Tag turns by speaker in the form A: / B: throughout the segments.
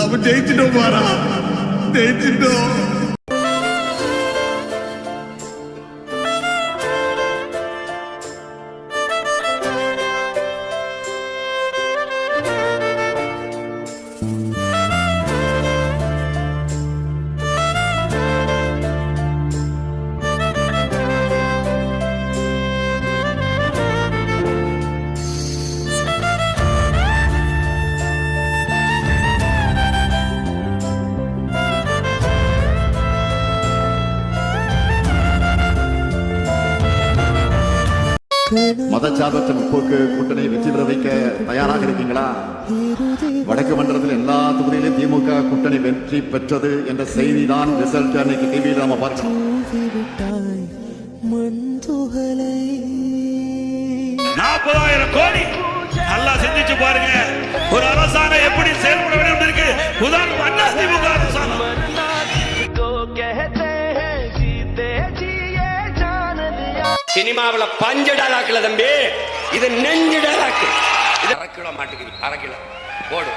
A: நம்ம ஜெயிச்சிட்டோம் பாரா, ஜெயிச்சிட்டோம்.
B: மதச்சார்பற்ற முற்போக்கு கூட்டணி வெற்றி பெற வைக்க தயாராக இருக்கீங்களா? வடக்கு மண்டலத்தில் எல்லா தொகுதியிலும் திமுக கூட்டணி வெற்றி பெற்றது என்ற செய்தி தான் ரிசல்ட் அன்னைக்கு டிவியில் நாம பார்க்கணும்.
C: 40,000 கோடி நல்லா சிந்திச்சு பாருங்க. ஒரு அரசாங்கம் எப்படி செயல்பட வேண்டும் இருக்கு. உதாரணம் அண்ணா திமுக அரசாங்கம்.
D: சினிமாவில் பஞ்சு டாலாக்குல தம்பி, இது நெஞ்சு டாலாக்கு. இது 1/2 கிலோ மாட்டுக்குது, 1/2 கிலோ போடு.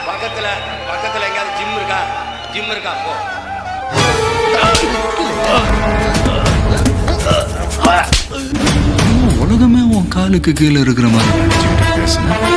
D: பக்கத்துல எங்கேயாவது ஜிம் இருக்கா போ.
E: உலகமே உன் காலுக்கு கீழே இருக்கிற மாதிரி நினைச்சுக்கிட்டு பேசுன.